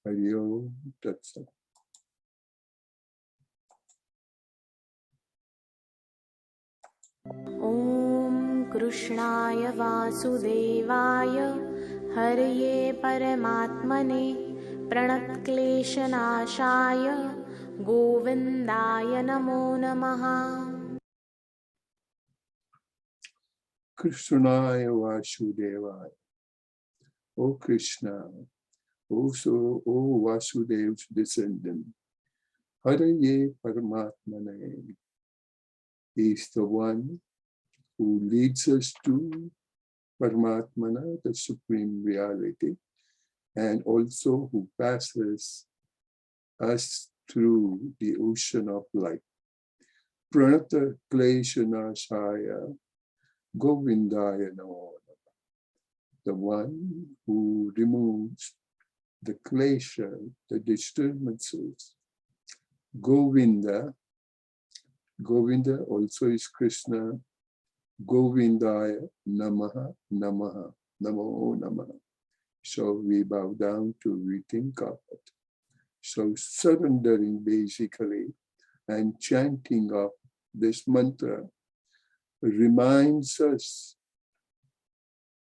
Hari Om Tat Sat. ॐ कृष्णाय वासुदेवाय हरये परमात्मने प्रणतक्लेशनाशाय गोविन्दाय नमो नमः। Krishnaya Vasudevaya. O Krishna, O Vasudev's descendant, Haraye Paramatmane is the one who leads us to Paramatmana, the Supreme Reality, and also who passes us through the ocean of life. Pranata Kleshanashaya Govindaya Namo, the one who removes the klesha, the disturbances. Govinda also is Krishna. Govindaya Namaha, Namaha, Namo Namaha. So we bow down to rethink of it. So surrendering basically and chanting of this mantra reminds us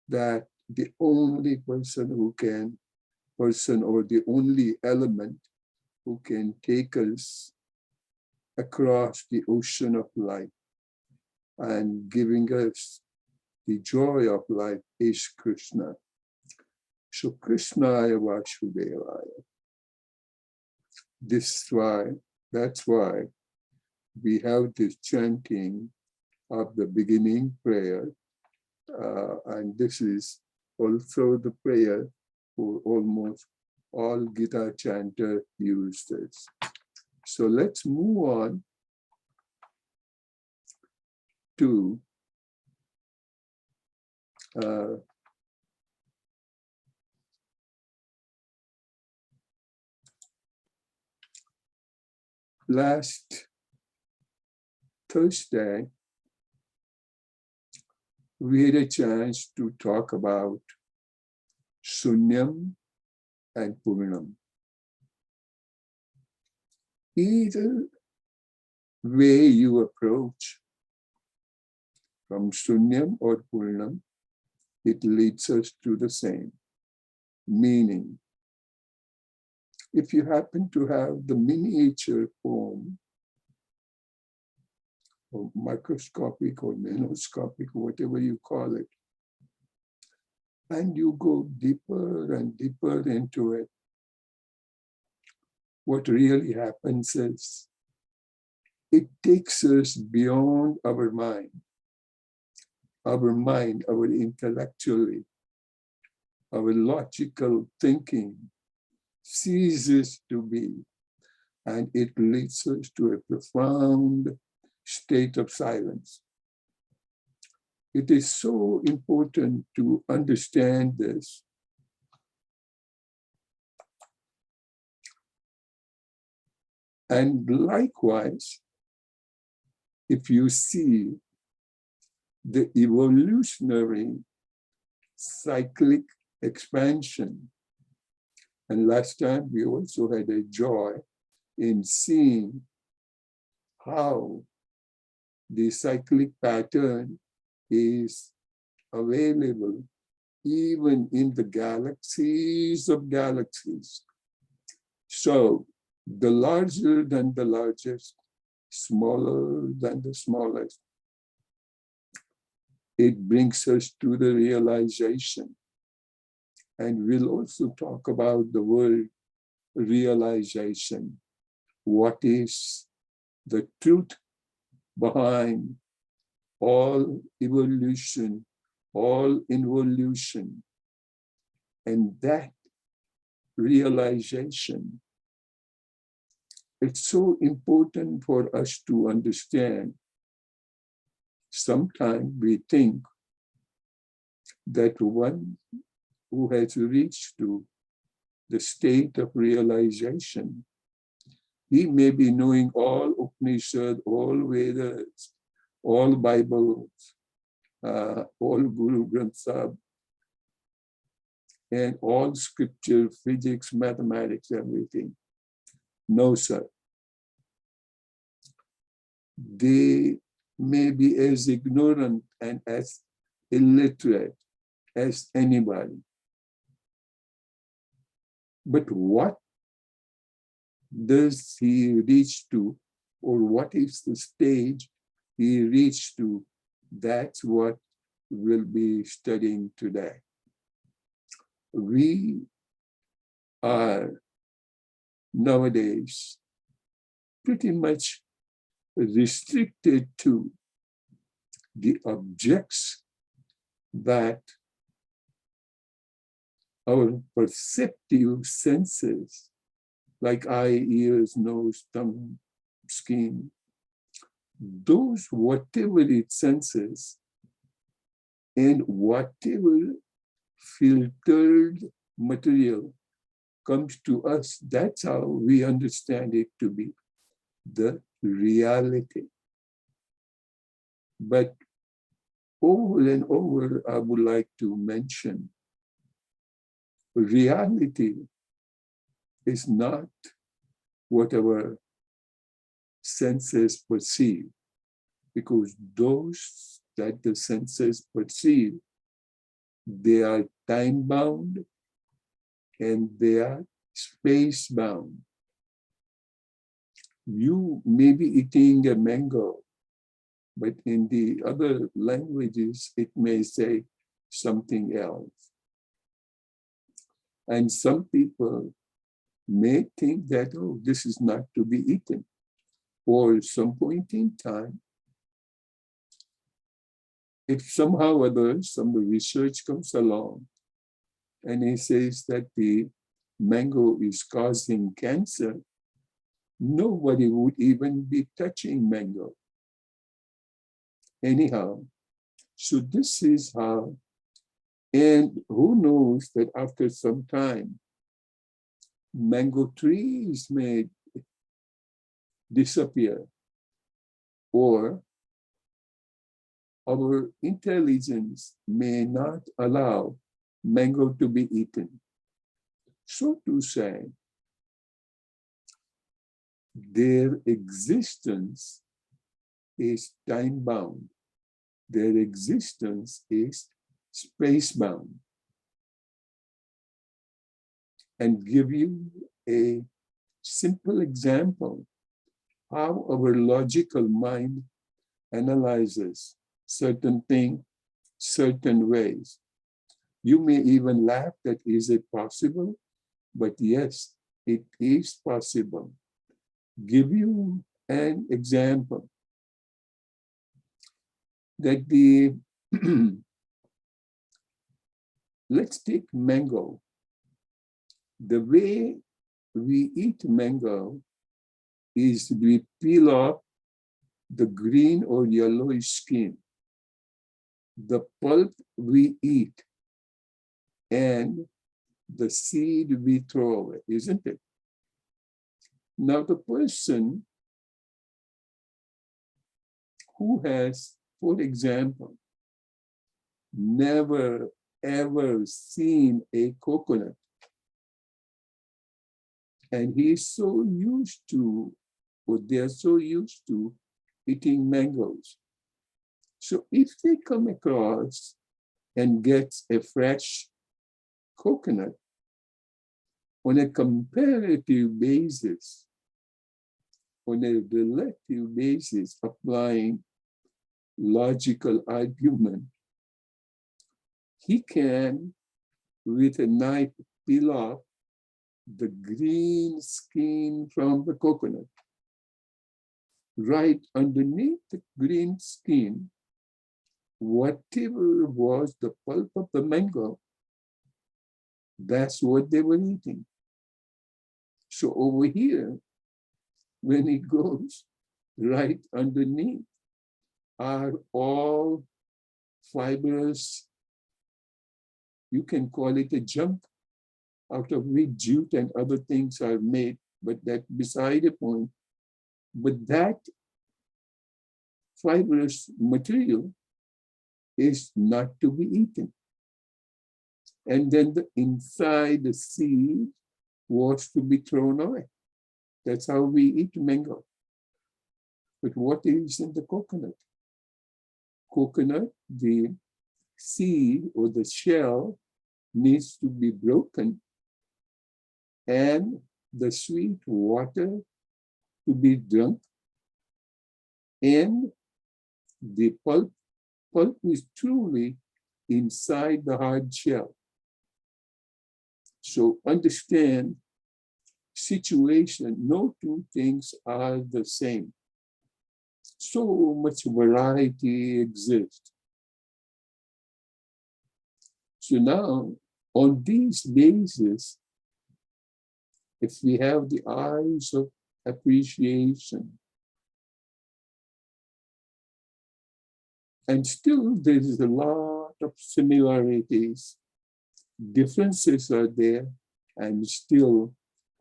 that the only person or the only element who can take us across the ocean of life and giving us the joy of life is Krishna. So Krishnaya Vasudevaya. That's why we have this chanting of the beginning prayer. And this is also the prayer for almost all Gita chanters use this. So let's move on to last Thursday, we had a chance to talk about Sunyam and Purnam. Either way you approach, from Sunyam or Purnam, it leads us to the same. Meaning, if you happen to have the miniature form, or microscopic or nanoscopic, whatever you call it, and you go deeper and deeper into it, what really happens is it takes us beyond our mind, our intellectually, our logical thinking ceases to be, and it leads us to a profound state of silence. It is so important to understand this. And likewise, if you see the evolutionary cyclic expansion, and last time we also had a joy in seeing how the cyclic pattern is available even in the galaxies of galaxies. So the larger than the largest, smaller than the smallest. It brings us to the realization. And we'll also talk about the word realization. What is the truth behind all evolution, all involution? And that realization, it's so important for us to understand. Sometimes we think that one who has reached to the state of realization, he may be knowing all Upanishad, all Vedas, all Bibles, all Guru Granth Sahib, and all scripture, physics, mathematics, everything. No, sir. They may be as ignorant and as illiterate as anybody. But what does he reach to, or what is the stage he reached to? That's what we'll be studying today. We are nowadays pretty much restricted to the objects that our perceptive senses, like eye, ears, nose, tongue, skin, those whatever it senses and whatever filtered material comes to us, that's how we understand it to be the reality. But over and over, I would like to mention reality is not what our senses perceive, because those that the senses perceive, they are time-bound and they are space-bound. You may be eating a mango, but in the other languages, it may say something else. And some people may think that, oh, this is not to be eaten. Or at some point in time, if somehow or other some research comes along and it says that the mango is causing cancer, nobody would even be touching mango. Anyhow, so this is how, and who knows that after some time, mango trees may disappear, or our intelligence may not allow mango to be eaten. So to say, their existence is time-bound. Their existence is space-bound. And give you a simple example how our logical mind analyzes certain things certain ways. You may even laugh that is it possible? But yes, it is possible. Give you an example that the let's take mango. The way we eat mango is we peel off the green or yellowish skin. The pulp we eat, and the seed we throw away, isn't it? Now the person who has, for example, never ever seen a coconut, and he's so used to, or they're so used to eating mangoes. So if they come across and get a fresh coconut, on a comparative basis, on a relative basis, applying logical argument, he can, with a knife, peel off the green skin from the coconut. Right underneath the green skin, whatever was the pulp of the mango, that's what they were eating. So over here, when it goes right underneath, are all fibrous, you can call it a junk, out of which jute and other things are made, but that's beside the point. But that fibrous material is not to be eaten. And then inside the seed was to be thrown away. That's how we eat mango. But what is in the coconut? Coconut, the seed or the shell needs to be broken and the sweet water to be drunk, and the pulp is truly inside the hard shell. So understand situation, no two things are the same. So much variety exists. So now, on these bases, if we have the eyes of appreciation, and still there is a lot of similarities, differences are there, and still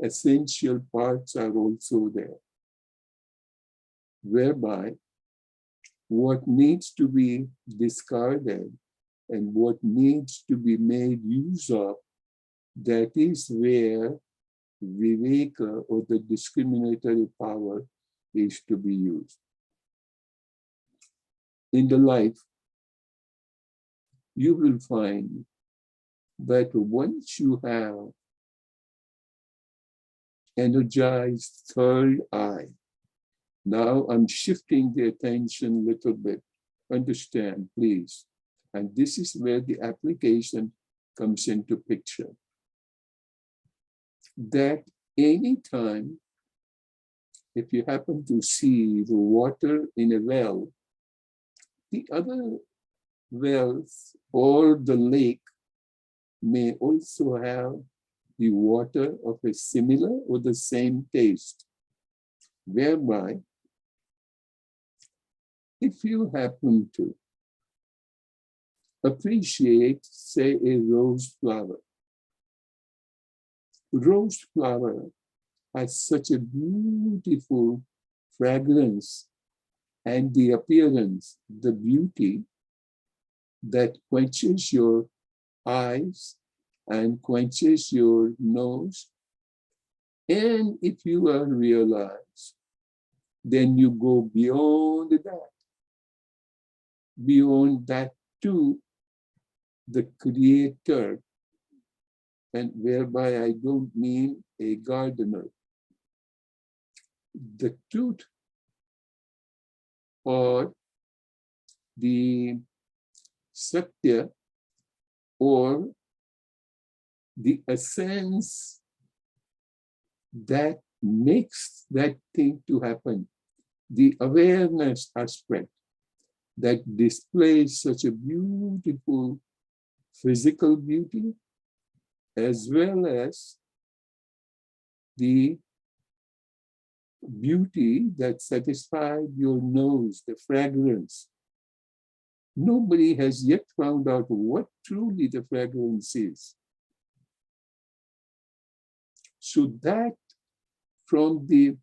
essential parts are also there, whereby what needs to be discarded and what needs to be made use of, that is where viveka or the discriminatory power is to be used. In the life, you will find that once you have energized third eye, now I'm shifting the attention a little bit. Understand, please. And this is where the application comes into picture. That anytime, if you happen to see the water in a well, the other wells or the lake may also have the water of a similar or the same taste, whereby if you happen to appreciate, say, a rose flower has such a beautiful fragrance and the appearance, the beauty that quenches your eyes and quenches your nose. And if you are realized, then you go beyond that to the creator, and whereby I don't mean a gardener. The truth or the satya or the essence that makes that thing to happen, the awareness aspect that displays such a beautiful physical beauty, as well as the beauty that satisfied your nose, the fragrance. Nobody has yet found out what truly the fragrance is. So that from the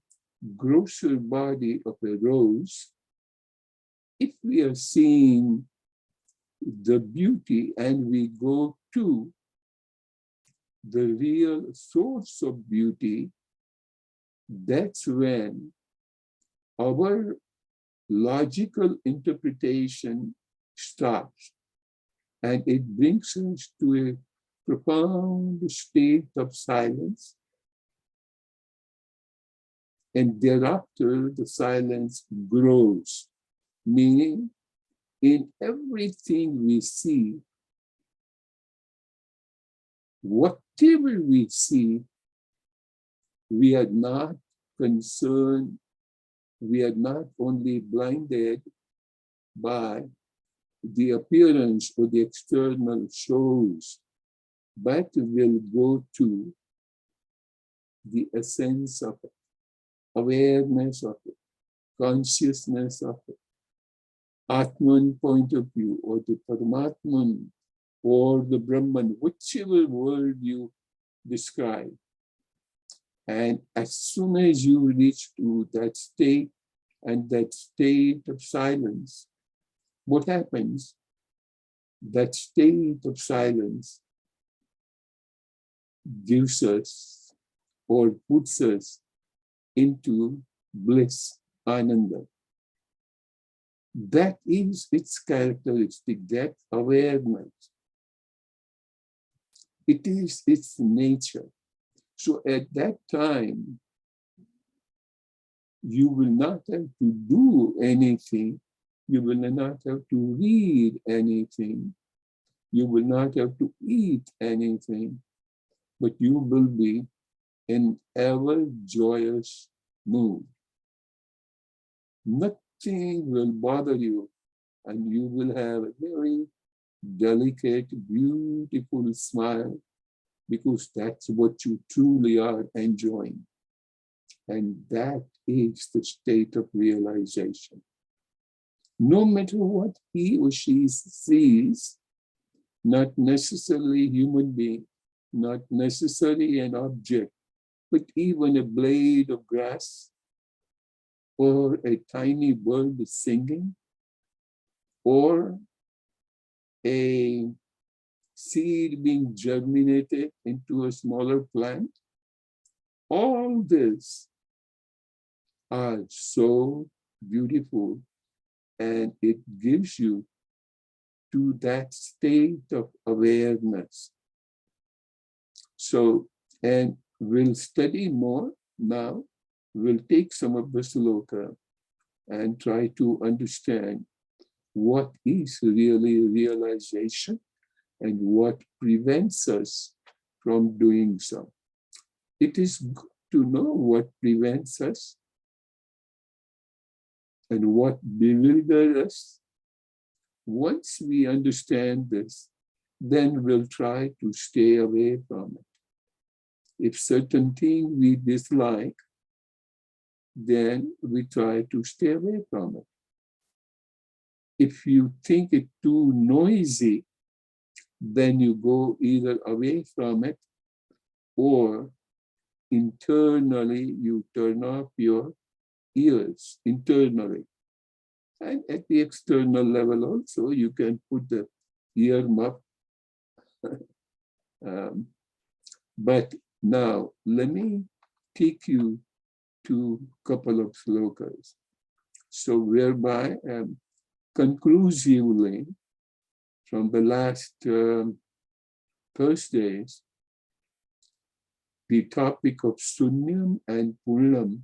grosser body of a rose, if we are seeing the beauty and we go to the real source of beauty, that's when our logical interpretation stops and it brings us to a profound state of silence. And thereafter, the silence grows, meaning in everything we see, whatever we see, we are not concerned, we are not only blinded by the appearance or the external shows, but will go to the essence of it, awareness of it, consciousness of it, Atman point of view, or the Paramatman, or the Brahman, whichever word you describe. And as soon as you reach to that state and that state of silence, what happens? That state of silence gives us or puts us into bliss, ananda. That is its characteristic, that awareness. It is its nature. So at that time, you will not have to do anything. You will not have to read anything. You will not have to eat anything, but you will be in ever joyous mood. Nothing will bother you, and you will have a very delicate, beautiful smile, because that's what you truly are enjoying. And that is the state of realization. No matter what he or she sees, not necessarily a human being, not necessarily an object, but even a blade of grass, or a tiny bird singing, or a seed being germinated into a smaller plant, all this are so beautiful, and it gives you to that state of awareness. So, and we'll study more now. We'll take some of the sloka and try to understand what is really realization and what prevents us from doing so. It is good to know what prevents us and what bewilders us. Once we understand this, then we'll try to stay away from it. If certain thing we dislike, then we try to stay away from it. If you think it too noisy, then you go either away from it, or internally you turn off your ears internally. And at the external level also, you can put the ear muff. But now, let me take you to a couple of slokas. So whereby, conclusively, from the last Thursdays, the topic of Sunyam and Punyam,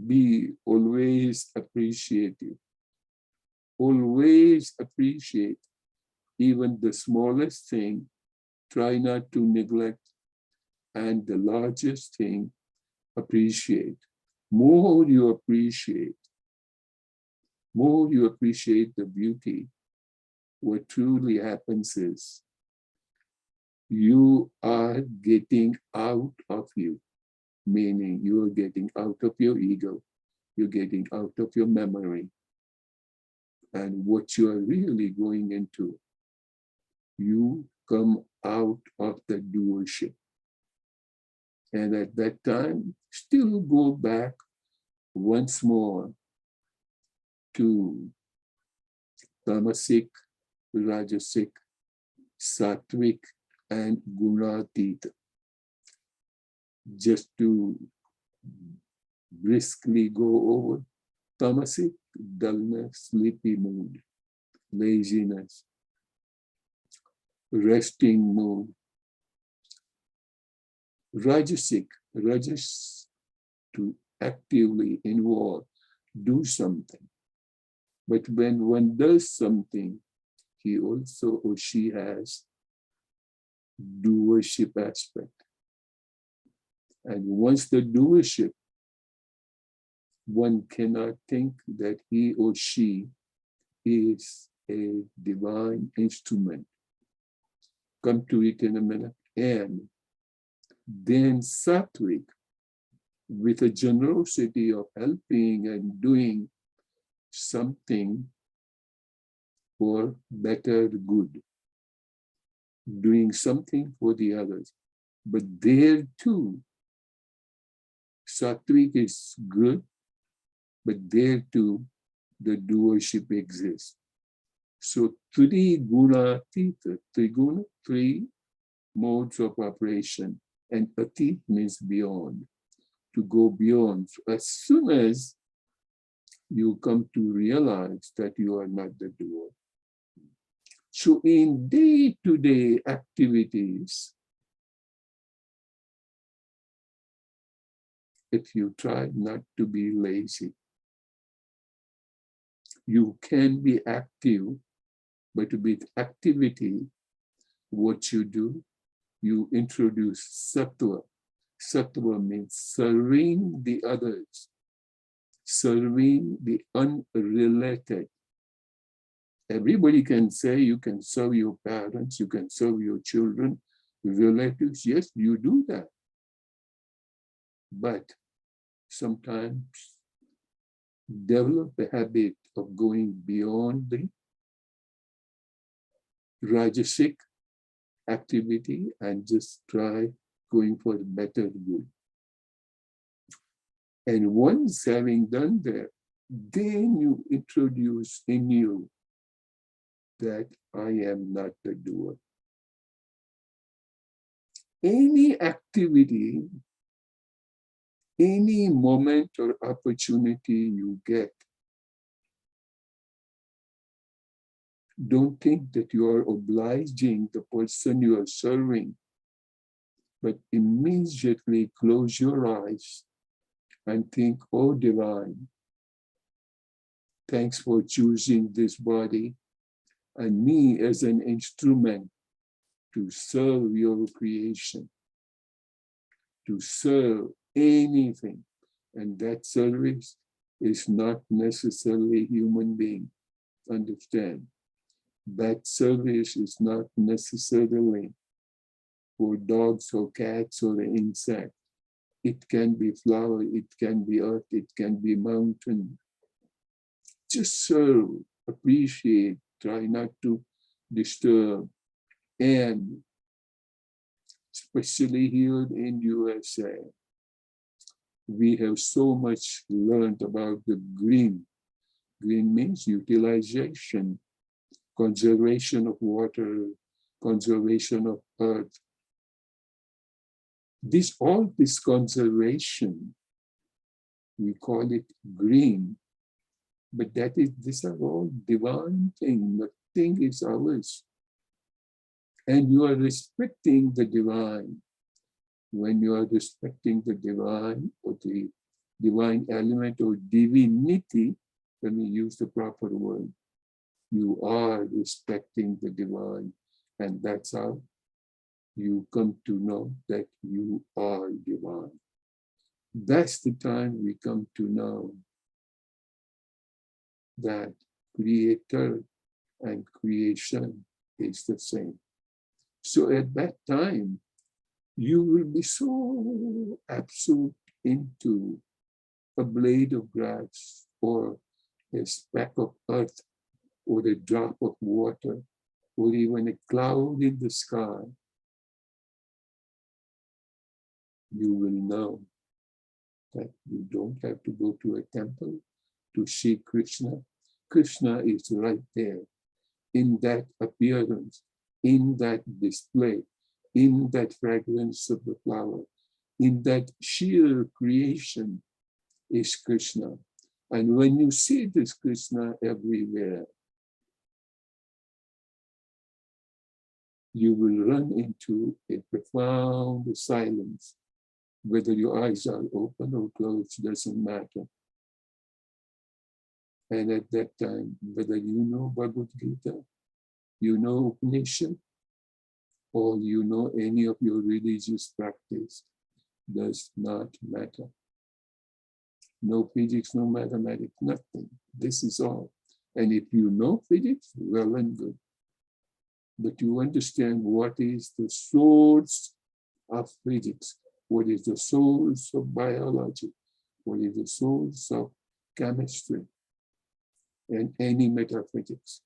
be always appreciative. Always appreciate even the smallest thing. Try not to neglect. And the largest thing, appreciate. More you appreciate the beauty, what truly happens is you are getting out of you, meaning you are getting out of your ego, you're getting out of your memory, and what you are really going into, you come out of the doership. And at that time, still go back once more to tamasic, rajasic, sattvic, and gunatita, just to briskly go over tamasic, dullness, sleepy mood, laziness, resting mood. Rajasic, rajas, to actively involve, do something. But when one does something, he also or she has doership aspect. And once the doership, one cannot think that he or she is a divine instrument. Come to it in a minute. And then sattvic, with a generosity of helping and doing something for better good, doing something for the others. But there too, sattvic is good, but there too, the doership exists. So three guna tita, three modes of operation, and atit means beyond, to go beyond. So as soon as you come to realize that you are not the doer. So in day-to-day activities, if you try not to be lazy, you can be active, but with activity, what you do, you introduce sattva. Sattva means serving the others, serving the unrelated. Everybody can say you can serve your parents, you can serve your children, relatives. Yes, you do that. But sometimes develop the habit of going beyond the rajasic activity and just try going for better good. And once having done that, then you introduce in you that I am not the doer. Any activity, any moment or opportunity you get, don't think that you are obliging the person you are serving, but immediately close your eyes and think, oh divine, thanks for choosing this body and me as an instrument to serve your creation, to serve anything. And that service is not necessarily human being. Understand? That service is not necessarily for dogs or cats or insects. It can be flower, it can be earth, it can be mountain. Just serve, appreciate, try not to disturb. And especially here in USA, we have so much learned about the green. Green means utilization, conservation of water, conservation of earth. All this conservation, we call it green, but these are all divine things. Nothing is ours. And you are respecting the divine. When you are respecting the divine or the divine element or divinity, let me use the proper word, you are respecting the divine. And that's how you come to know that you are divine. That's the time we come to know that creator and creation is the same. So at that time, you will be so absorbed into a blade of grass or a speck of earth or a drop of water or even a cloud in the sky. You will know that you don't have to go to a temple to see Krishna. Krishna is right there in that appearance, in that display, in that fragrance of the flower, in that sheer creation is Krishna. And when you see this Krishna everywhere, you will run into a profound silence. Whether your eyes are open or closed doesn't matter. And at that time, whether you know Bhagavad Gita, you know Upanishad, or you know any of your religious practice, does not matter. No physics, no mathematics, nothing. This is all. And if you know physics, well and good. But you understand what is the source of physics, what is the source of biology, what is the source of chemistry, and any metaphysics.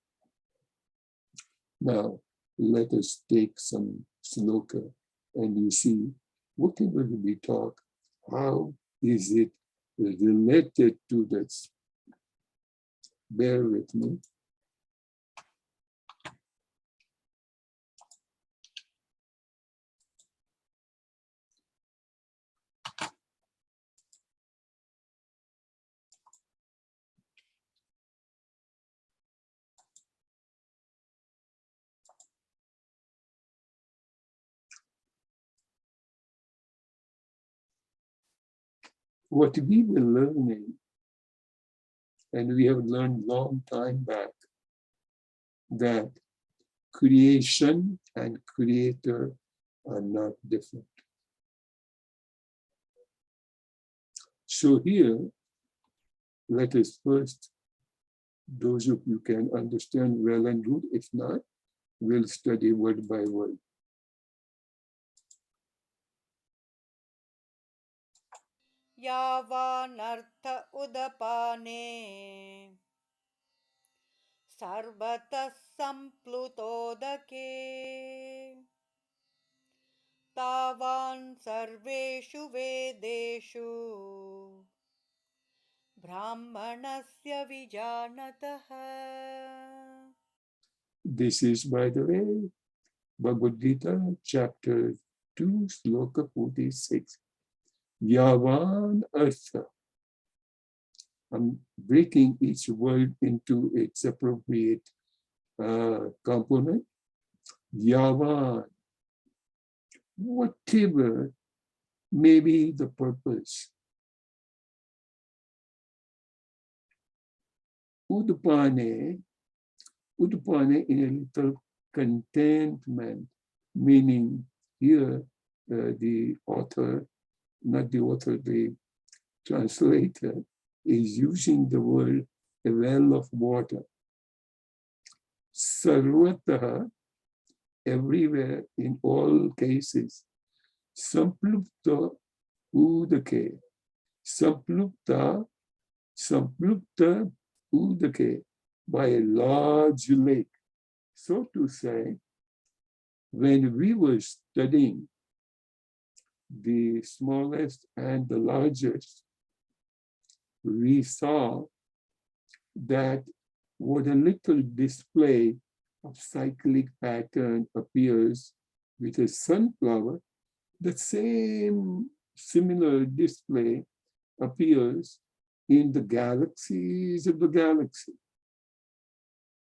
Now, let us take some sloka and you see what can we talk, how is it related to this. Bear with me. what we were learning, and we have learned long time back, that creation and creator are not different. So here, let us first, those of you can understand well and good. If not, we'll study word by word. यावानर्थ उदपाने सर्वतः सम्प्लुतोदके तावान् सर्वेषु वेदेषु ब्राह्मणस्य विजानतः. This is, by the way, Bhagavad Gita, chapter 2, sloka 46. Yavan Artha. I'm breaking each word into its appropriate component. Yavan. Whatever may be the purpose. Udupane in a little contentment, meaning here the author, not the author, the translator is using the word a well of water. Sarvataha, everywhere, in all cases. Samplupta udake. Samplupta udake, by a large lake. So to say, when we were studying the smallest and the largest, we saw that what a little display of cyclic pattern appears with a sunflower, the same similar display appears in the galaxies of the galaxy.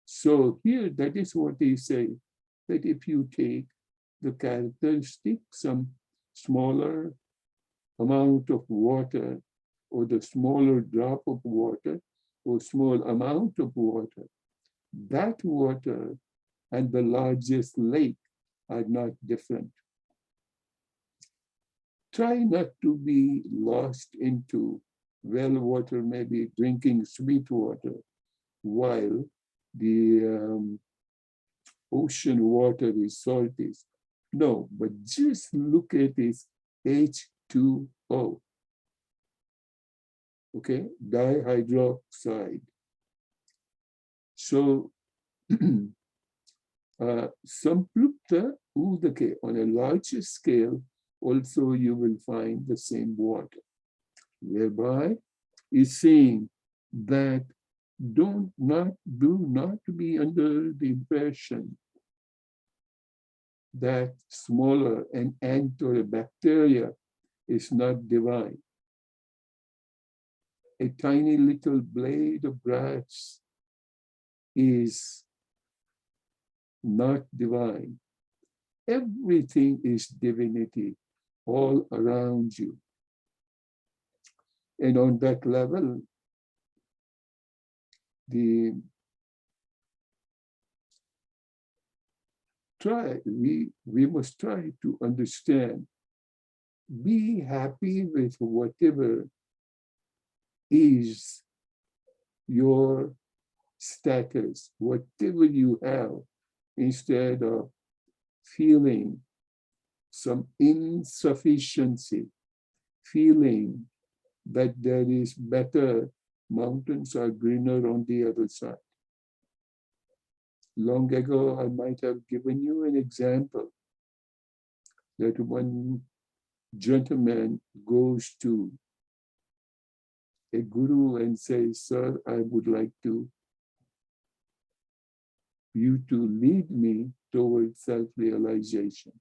So here, that is what he says, that if you take the characteristic, some smaller amount of water, or the smaller drop of water, or small amount of water, that water and the largest lake are not different. Try not to be lost into well water, maybe drinking sweet water, while the ocean water is salty. No, but just look at this H2O. Okay, dihydroxide. So, Samplupta udake, on a larger scale, also you will find the same water, whereby is saying that do not be under the impression that smaller an ant or a bacteria is not divine. A tiny little blade of grass is not divine. Everything is divinity all around you. And on that level, we must try to understand, be happy with whatever is your status, whatever you have, instead of feeling some insufficiency, feeling that there is better, mountains are greener on the other side. Long ago, I might have given you an example that one gentleman goes to a guru and says, "Sir, I would like you to lead me towards self-realization."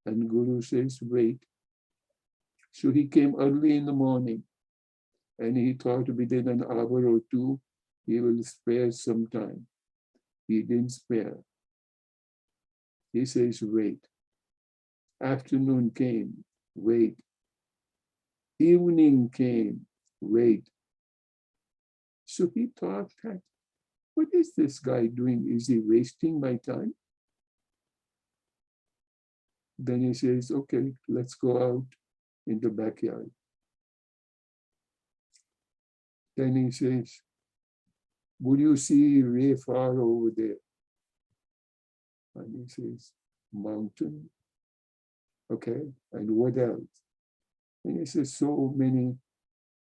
And guru says, "Wait." So he came early in the morning, and he thought within an hour or two, he will spare some time. He didn't spare. He says, "Wait." Afternoon came, wait. Evening came, wait. So he thought that, what is this guy doing? Is he wasting my time? Then he says, okay, let's go out in the backyard. Then he says, would you see way far over there? And he says, mountain. Okay, and what else? And he says, so many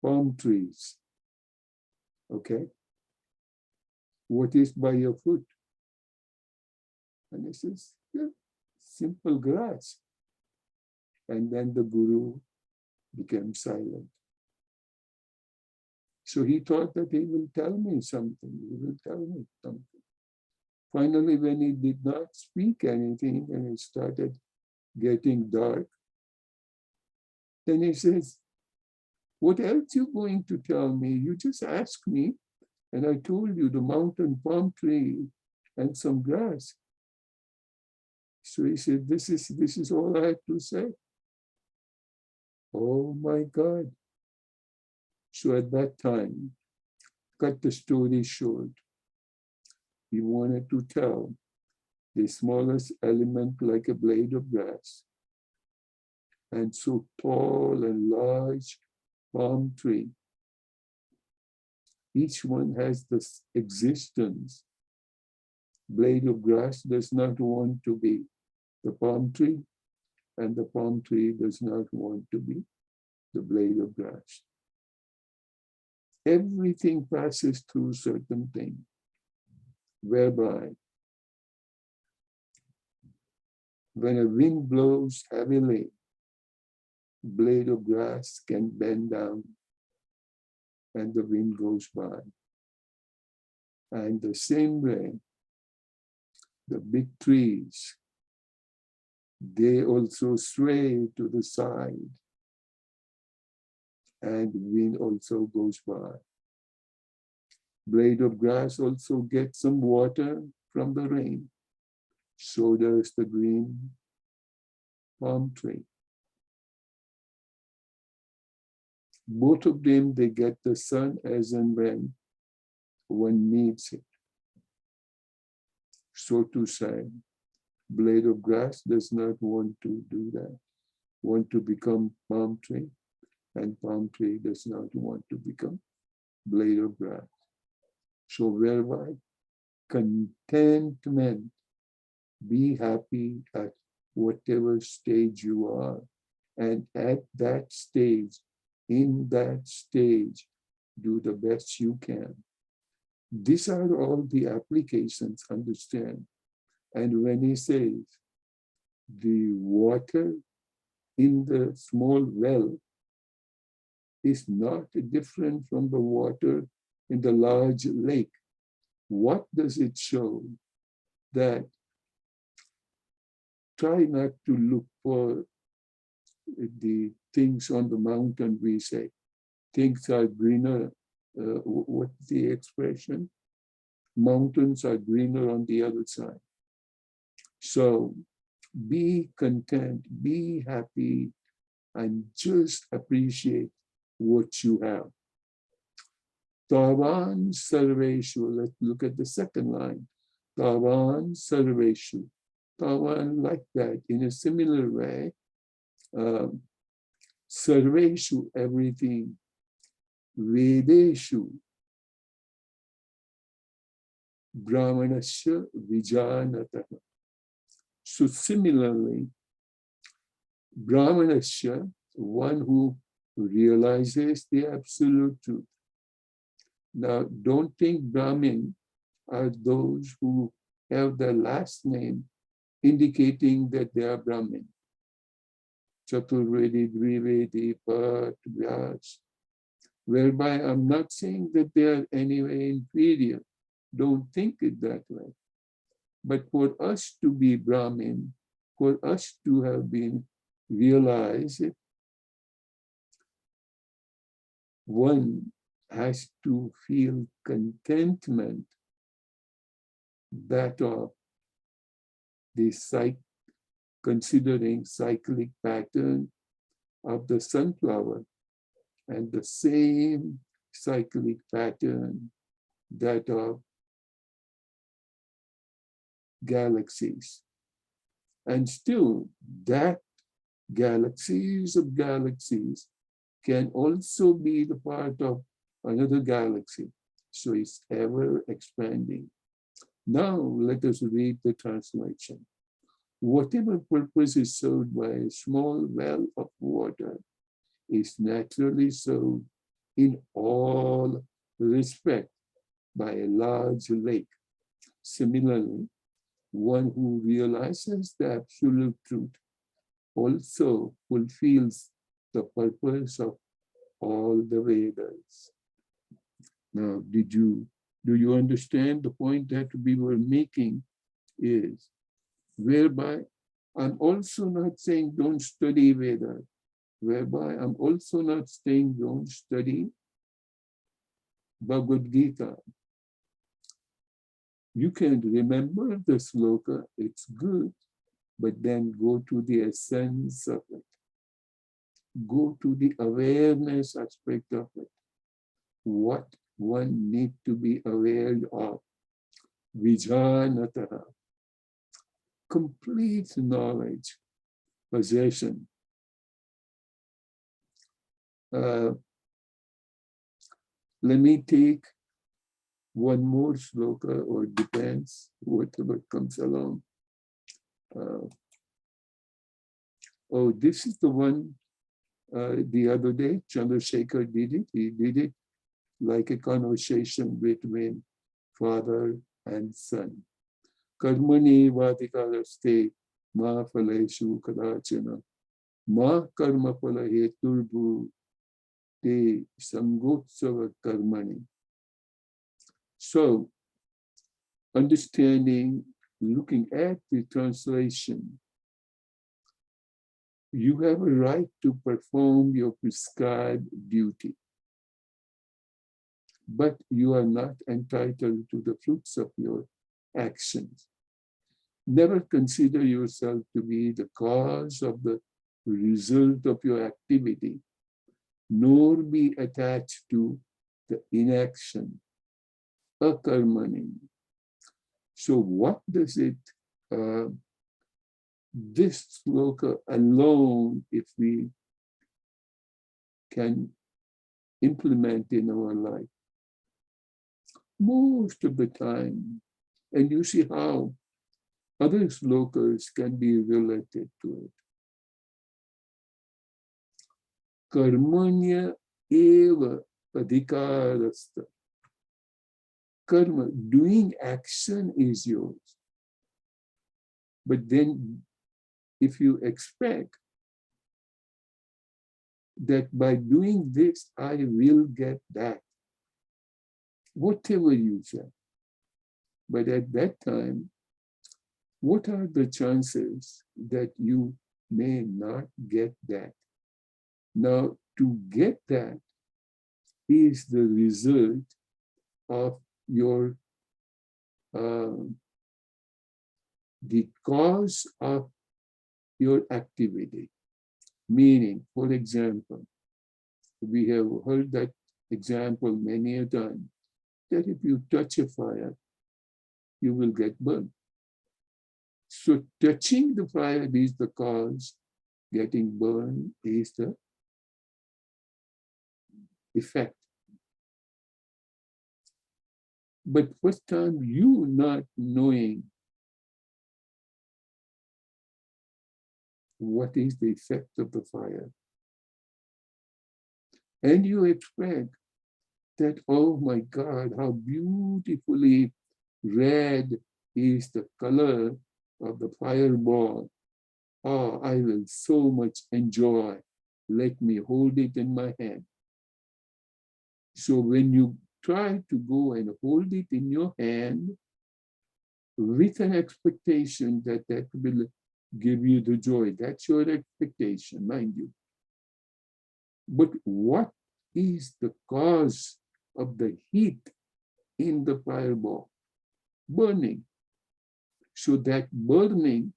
palm trees. Okay, what is by your foot? And he says, yeah, simple grass. And then the guru became silent. So he thought that he will tell me something. He will tell me something. Finally, when he did not speak anything and it started getting dark, then he says, what else you going to tell me? You just asked me, and I told you the mountain, palm tree, and some grass. So he said, this is all I have to say. Oh my God. So at that time, cut the story short, he wanted to tell the smallest element like a blade of grass, and so tall and large palm tree. Each one has this existence. Blade of grass does not want to be the palm tree, and the palm tree does not want to be the blade of grass. Everything passes through certain things, whereby when a wind blows heavily, blade of grass can bend down and the wind goes by. And the same way, the big trees, they also sway to the side and wind also goes by. Blade of grass also gets some water from the rain. So does the green palm tree. Both of them, they get the sun as and when one needs it. So to say, blade of grass does not want to do that, want to become palm tree, and palm tree does not want to become blade of grass. So whereby contentment, be happy at whatever stage you are, and at that stage, in that stage, do the best you can. These are all the applications, understand. And when he says, the water in the small well is not different from the water in the large lake. What does it show? That try not to look for the things on the mountain, we say. Things are greener. What's the expression? Mountains are greener on the other side. So be content, be happy, and just appreciate what you have. Tavan sarveshu. Let's look at the second line. Tavan sarveshu. Tavan, like that, in a similar way. Sarveshu, everything. Vedeshu. Brahmanasya vijanataha. So similarly, Brahmanasya, one who realizes the absolute truth. Now, don't think Brahmin are those who have their last name indicating that they are Brahmin. Chaturvedi, Dvivedi, Pat, Vyas. Whereby I'm not saying that they are anyway inferior. Don't think it that way. But for us to be Brahmin, for us to have been realized, one has to feel contentment that of the considering cyclic pattern of the sunflower. and the same cyclic pattern that of galaxies. And still, that galaxies of galaxies can also be the part of another galaxy. So it's ever expanding. Now let us read the translation. Whatever purpose is served by a small well of water is naturally served in all respect by a large lake. Similarly, one who realizes the absolute truth also fulfills the purpose of all the Vedas. Now, do you understand the point that we were making is whereby I'm also not saying don't study Veda, whereby I'm also not saying don't study Bhagavad Gita. You can remember the sloka, it's good, but then go to the essence of it. Go to the awareness aspect of it. What one need to be aware of. Vijanataha. Complete knowledge, possession. Let me take one more sloka, or depends, whatever comes along. Oh, this is the one the other day, Chandrasekhar did it. He did it like a conversation between father and son. Karmani vadikalaste ma phaleshu kadachana ma karma phala heturbu te sangotsava karmani. So, understanding, looking at the translation, you have a right to perform your prescribed duty, but you are not entitled to the fruits of your actions. Never consider yourself to be the cause of the result of your activity, nor be attached to the inaction, akarmani. So what does it, this sloka alone, if we can implement in our life, most of the time, and you see how other slokas can be related to it. Karmanya eva adhikarasta. Karma, doing action is yours. But then if you expect that by doing this, I will get that, whatever you say. But at that time, what are the chances that you may not get that? Now, to get that is the result of your, the cause of your activity. Meaning, for example, we have heard that example many a time, that if you touch a fire, you will get burned. So touching the fire is the cause, getting burned is the effect. But first time you not knowing what is the effect of the fire, and you expect that, oh my God, how beautifully red is the color of the fireball. Oh, I will so much enjoy. Let me hold it in my hand. So when you try to go and hold it in your hand with an expectation that that will give you the joy, that's your expectation, mind you. But what is the cause of the heat in the fireball? Burning. So that burning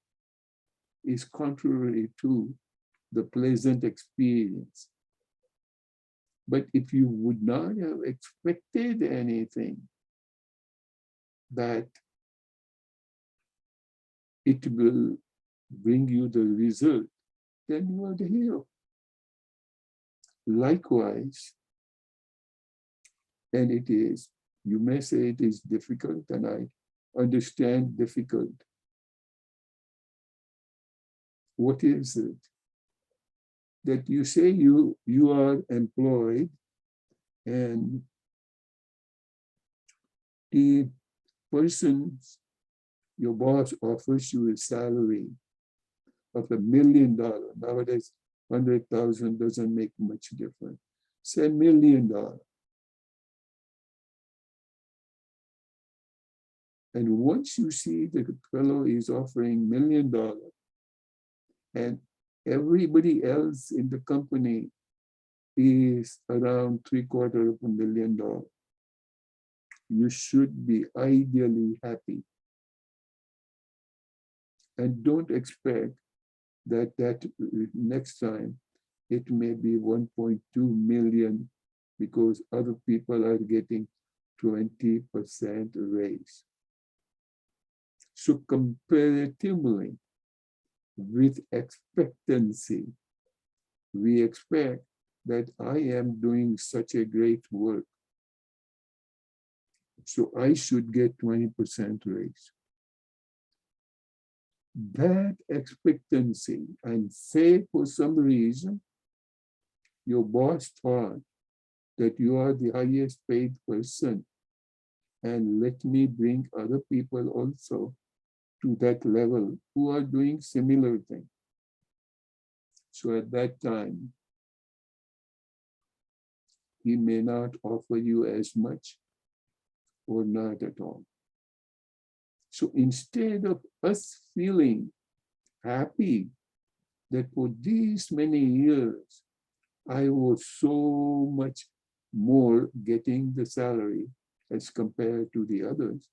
is contrary to the pleasant experience. But if you would not have expected anything, that it will bring you the result, then you are the hero. Likewise, and it is, you may say it is difficult, and I understand difficult. What is it? That you say you are employed, and the person, your boss, offers you a salary of $1 million. Nowadays, 100,000 doesn't make much difference. Say $1 million. And once you see the fellow is offering $1 million, and everybody else in the company is around $750,000, you should be ideally happy. And don't expect that next time it may be 1.2 million because other people are getting 20% raise. So comparatively with expectancy, we expect that I am doing such a great work, so I should get 20% raise. That expectancy, and say for some reason, your boss thought that you are the highest paid person, and let me bring other people also to that level who are doing similar things. So at that time, he may not offer you as much or not at all. So instead of us feeling happy that for these many years, I was so much more getting the salary as compared to the others,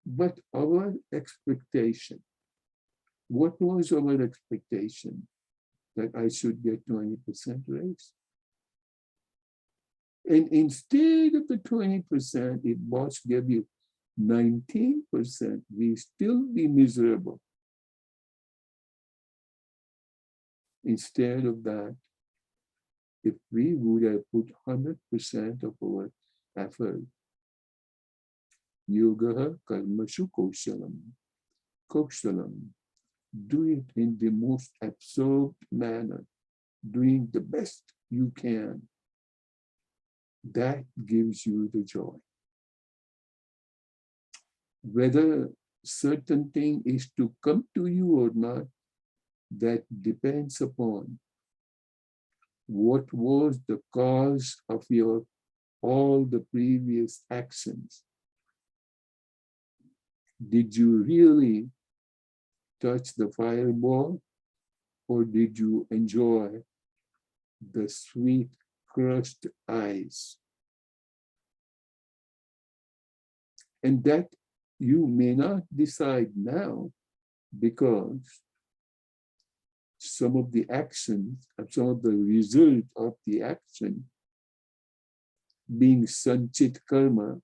but our expectation, what was our expectation? That I should get 20% raise. And instead of the 20%, if boss gave you 19%, we still be miserable. Instead of that, if we would have put 100% of our effort, yoga karmashu kaushalam, do it in the most absorbed manner, doing the best you can. That gives you the joy. Whether certain thing is to come to you or not, that depends upon what was the cause of your all the previous actions. Did you really touch the fireball, or did you enjoy the sweet crushed ice? And that you may not decide now, because some of the actions, some of the result of the action being sanchit karma,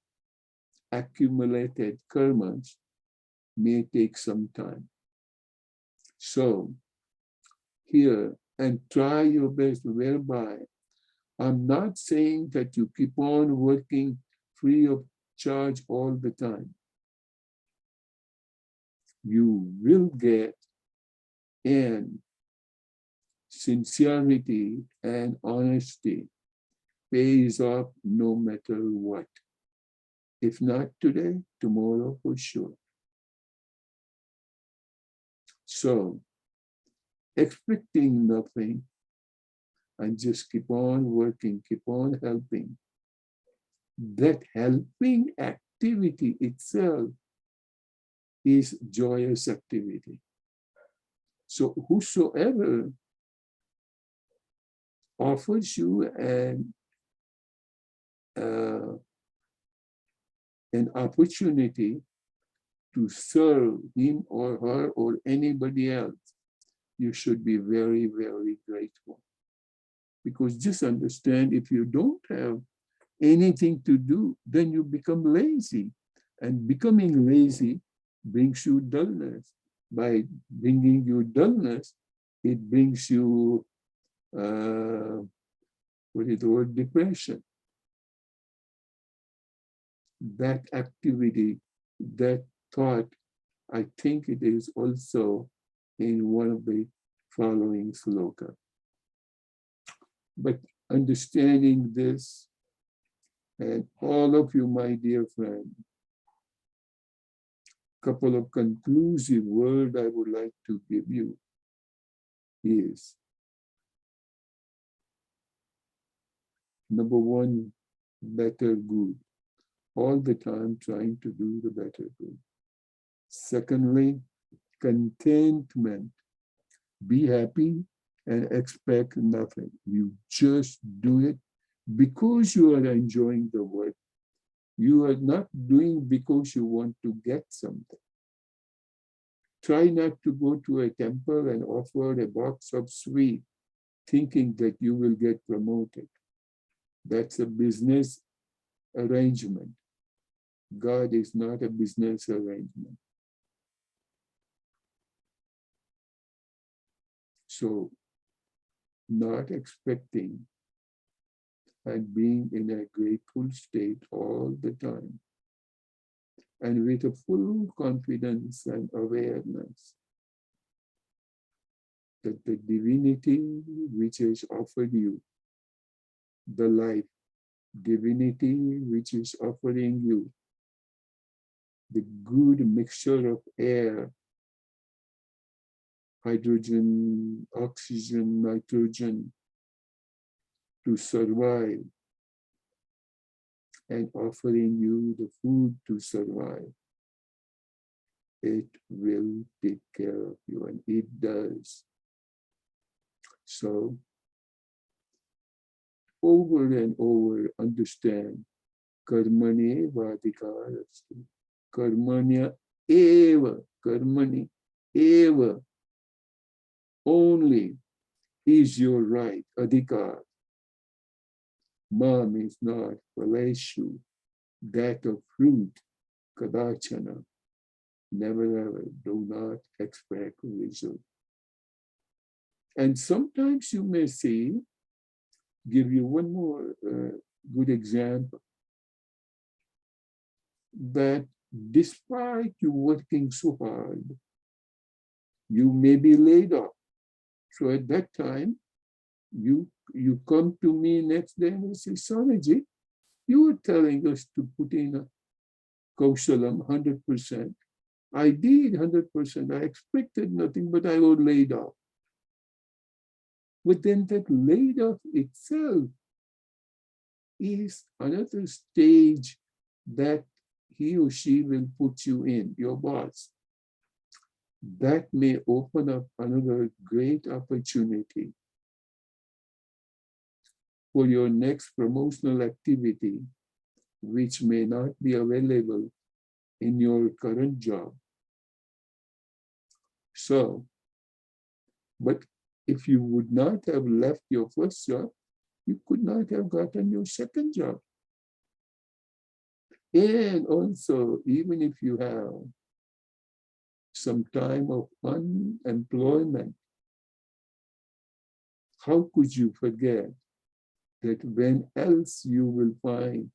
accumulated karmas, may take some time. So here, and try your best, whereby I'm not saying that you keep on working free of charge all the time. You will get, and sincerity and honesty pays off no matter what. If not today, tomorrow for sure. So, expecting nothing and just keep on working, keep on helping. That helping activity itself is joyous activity. So whosoever offers you an opportunity to serve him or her or anybody else, you should be very, very grateful. Because just understand, if you don't have anything to do, then you become lazy. And becoming lazy brings you dullness. By bringing you dullness, it brings you, what is the word, depression. That activity, that thought, I think it is also in one of the following sloka. But understanding this, and all of you, my dear friend, couple of conclusive words I would like to give you is, number one, better good. All the time trying to do the better good. Secondly, contentment. Be happy and expect nothing. You just do it because you are enjoying the work. You are not doing because you want to get something. Try not to go to a temple and offer a box of sweet thinking that you will get promoted. That's a business arrangement. God is not a business arrangement. So, not expecting and being in a grateful state all the time, and with a full confidence and awareness that the divinity which has offered you the life, divinity which is offering you the good mixture of air, hydrogen, oxygen, nitrogen to survive, and offering you the food to survive, it will take care of you, and it does. So, over and over, understand, karmane vadikarastu, karmanya eva, karmani eva, only is your right, adhikar. Ma means not, valeshu, that of fruit, kadachana, never ever, do not expect result. And sometimes you may see, give you one more good example, that despite you working so hard, you may be laid off. So at that time, you come to me next day and say, Swamiji, you were telling us to put in a Kaushalam 100%. I did 100%. I expected nothing, but I was laid off. But then that laid off itself is another stage that he or she will put you in, your boss. That may open up another great opportunity for your next promotional activity, which may not be available in your current job. So, but if you would not have left your first job, you could not have gotten your second job. And also, even if you have some time of unemployment, how could you forget that when else you will find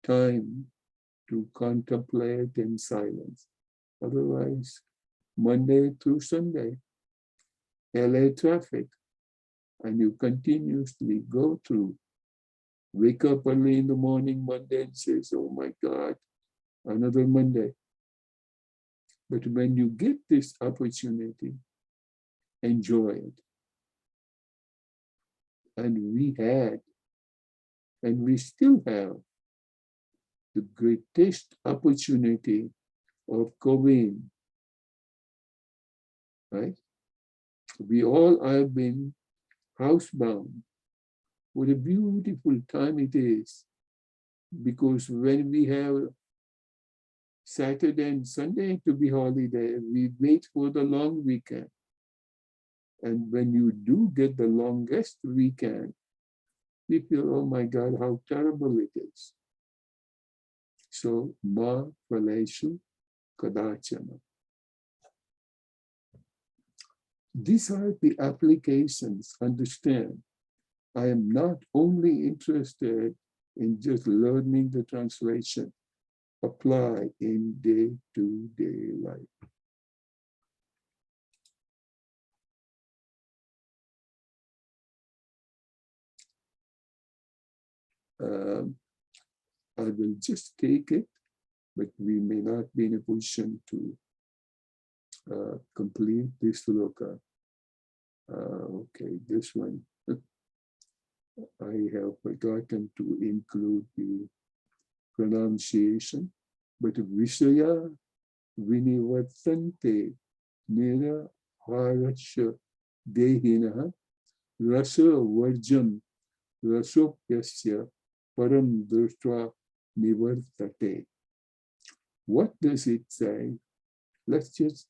time to contemplate in silence? Otherwise, Monday through Sunday, LA traffic, and you continuously go through, wake up early in the morning Monday and says, oh my God, another Monday. But when you get this opportunity, enjoy it. And we had, and we still have, the greatest opportunity of COVID, right? We all have been housebound. What a beautiful time it is, because when we have Saturday and Sunday to be holiday, we wait for the long weekend. And when you do get the longest weekend, we feel, oh my God, how terrible it is. So, ma phaleshu kadachana. These are the applications. Understand, I am not only interested in just learning the translation, apply in day-to-day life. I will just take it, but we may not be in a position to complete this sloka. Okay, this one. I have forgotten to include the pronunciation, but Vishaya Vinivartante Nira Harasha Dehinaha Rasa Varjam Rasopyasya Param Drushtva Nivartate. What does it say? Let's just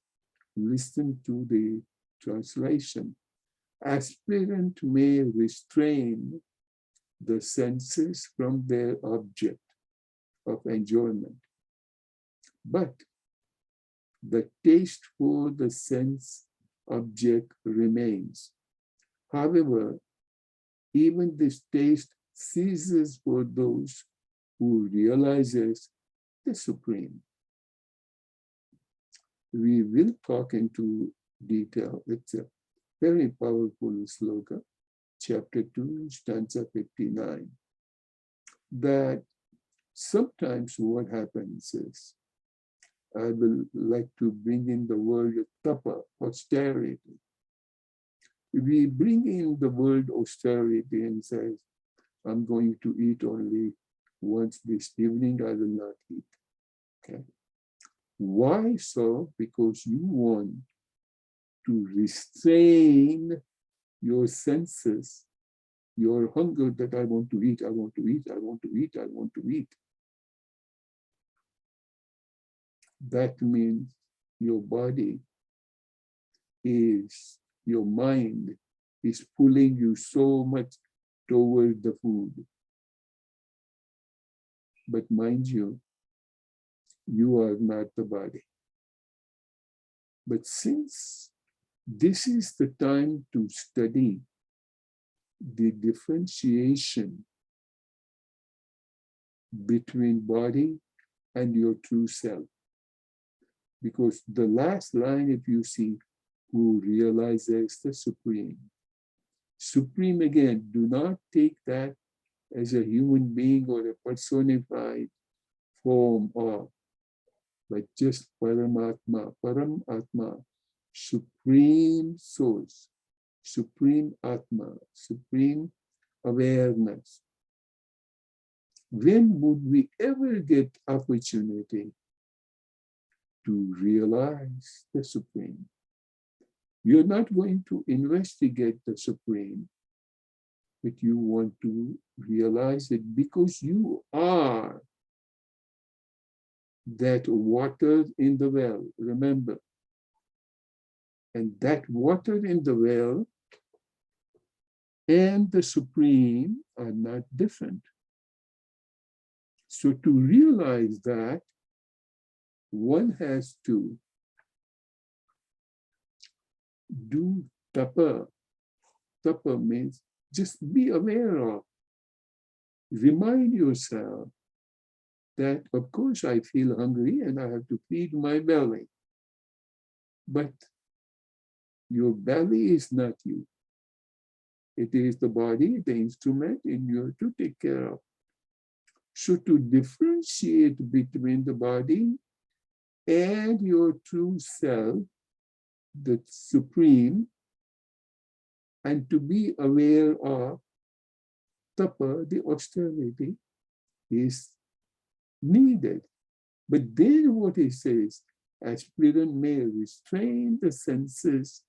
listen to the translation. Aspirant may restrain the senses from their object of enjoyment, but the taste for the sense object remains. However, even this taste ceases for those who realizes the Supreme. We will talk into detail. It's a very powerful sloka, chapter 2, stanza 59, that sometimes what happens is, I will like to bring in the word tapa, austerity. We bring in the word austerity and say, I'm going to eat only once this evening, I will not eat. Okay. Why so? Because you want to restrain your senses, your hunger that I want to eat, I want to eat, I want to eat, I want to eat. That means your body is, your mind is pulling you so much toward the food. But mind you, you are not the body. But since this is the time to study the differentiation between body and your true self, because the last line, if you see, who realizes the Supreme. Supreme, again, do not take that as a human being or a personified form of, but just Paramatma, Paramatma, Supreme Source, Supreme Atma, Supreme Awareness. When would we ever get opportunity to realize the Supreme? You're not going to investigate the Supreme, but you want to realize it because you are that water in the well, remember. And that water in the well and the Supreme are not different. So to realize that, one has to do tapa. Tapa means just be aware of. Remind yourself that, of course, I feel hungry and I have to feed my belly. But your belly is not you. It is the body, the instrument, and you have to take care of. So to differentiate between the body and your true self, the Supreme, and to be aware of tapa, the austerity, is needed. But then what he says, aspirant may restrain the senses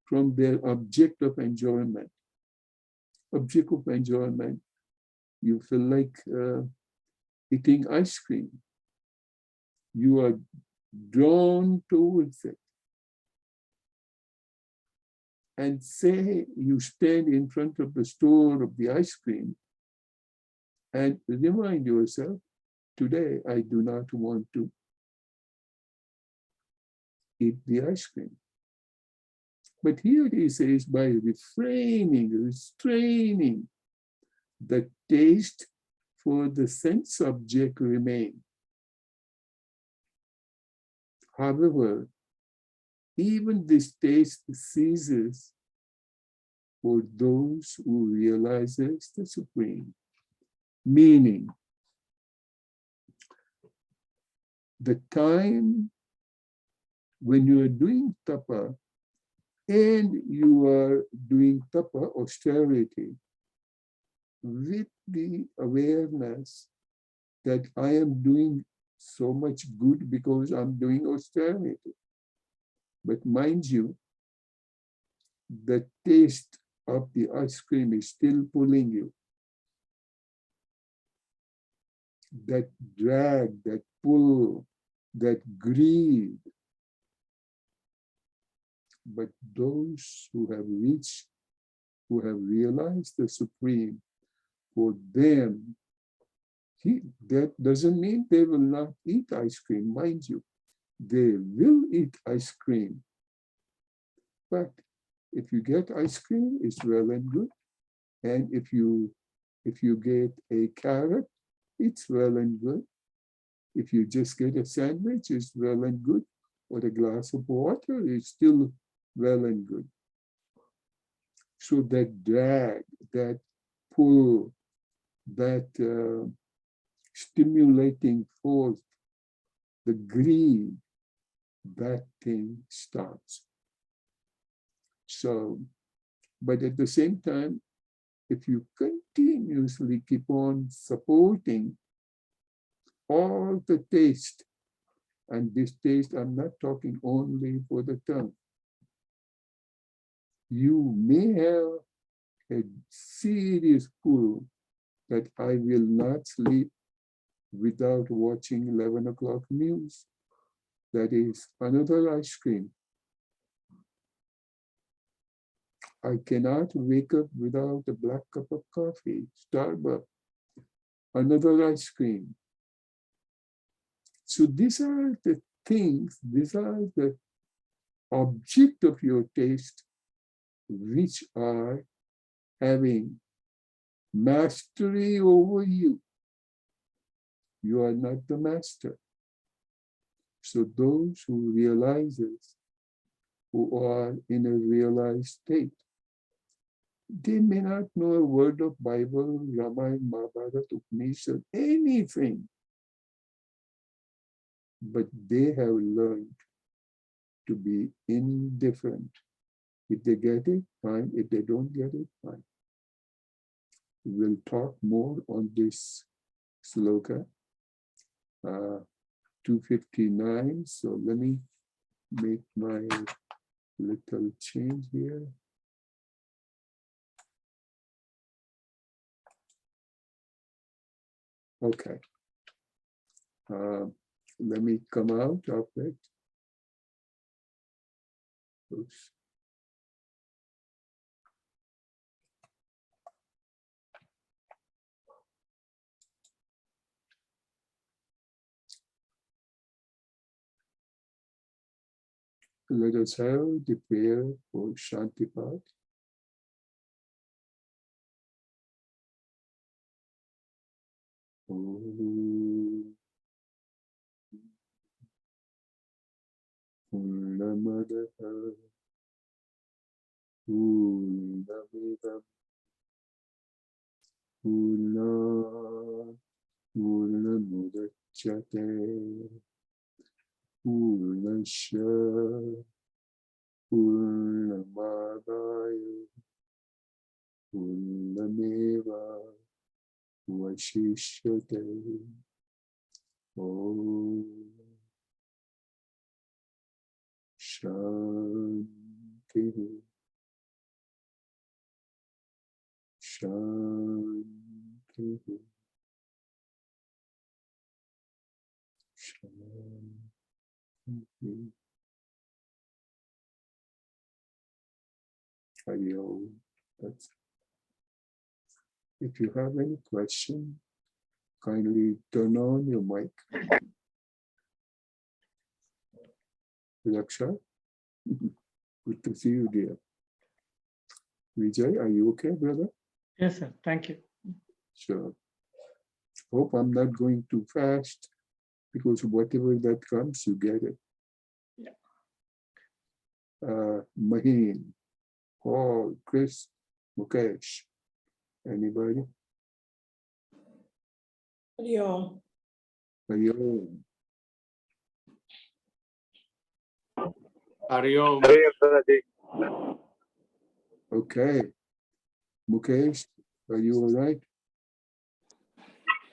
from their object of enjoyment. Object of enjoyment, you feel like eating ice cream. You are drawn towards it. And say you stand in front of the store of the ice cream and remind yourself, today I do not want to eat the ice cream. But here he says, by refraining, restraining, the taste for the sense object remain. However, even this taste ceases for those who realizes the Supreme. Meaning, the time when you are doing tapa and you are doing tapa, austerity, with the awareness that I am doing so much good because I'm doing austerity. But mind you, the taste of the ice cream is still pulling you. That drag, that pull, that greed. But those who have reached, who have realized the Supreme, for them, that doesn't mean they will not eat ice cream, mind you. They will eat ice cream. But if you get ice cream, it's well and good. And if you get a carrot, it's well and good. If you just get a sandwich, it's well and good. Or a glass of water, it's still well and good. So that drag, that pull, that stimulating force, the greed, that thing starts. So, but at the same time, if you continuously keep on supporting all the taste, and this taste, I'm not talking only for the tongue. You may have a serious pull that I will not sleep without watching 11 o'clock news. That is another ice cream. I cannot wake up without a black cup of coffee, Starbucks, another ice cream. So these are the things, these are the object of your taste which are having mastery over you. You are not the master. So those who realizes, who are in a realized state, they may not know a word of Bible, Ramayana, Mahabharata, Upanishad, anything. But they have learned to be indifferent. If they get it, fine. If they don't get it, fine. We'll talk more on this sloka, 259. So let me make my little change here. Okay. Let me come out of it. Oops. Let us have the prayer for Shantipat. Purnamadaha Purnamidam Purnat Purnamudachyate Purnasya Purnamadaya Purnameva Vashishyate. Om Shanti Shanti Shanti. Hari Om. If you have any question, kindly turn on your mic. Raksha, good to see you, dear. Vijay, are you okay, brother? Yes, sir. Thank you. Sure. Hope I'm not going too fast, because whatever that comes, you get it. Yeah. Maheen, Paul, Chris, Mukesh, anybody? Yo, Ayom. Hariom. Okay. Mukesh, are you all right?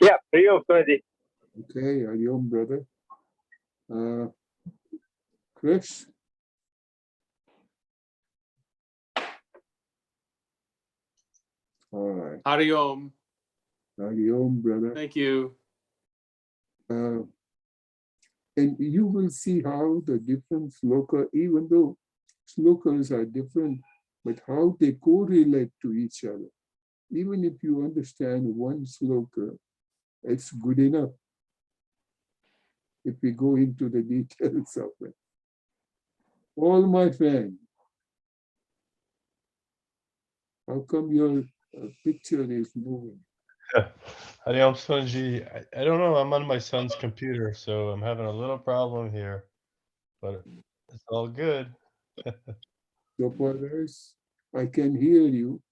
Yeah, Rio Pradi. Okay, Ayom, brother. Chris? All right. Hariom. Ayom, brother. Thank you. And you will see how the different sloka, even though slokas are different, but how they correlate to each other. Even if you understand one sloka, it's good enough. If we go into the details of it. All my friends, how come your picture is moving? Hariom Sunji, I don't know, I'm on my son's computer, so I'm having a little problem here, but it's all good. So brothers, I can hear you.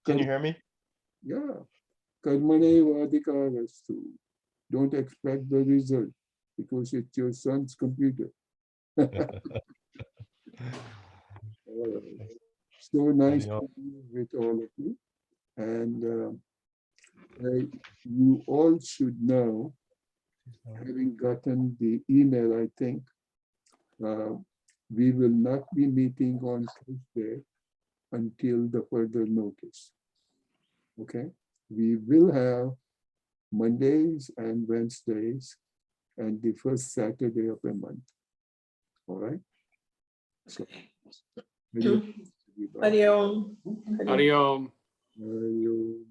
Can you hear me? Yeah. Karmane vadikarastu. Don't expect the result because it's your son's computer. So nice Hariom. to be with all of you. And you all should know, having gotten the email, I think, we will not be meeting on Tuesday until the further notice. Okay? We will have Mondays and Wednesdays and the first Saturday of a month. All right? So, Hariom. Hariom. you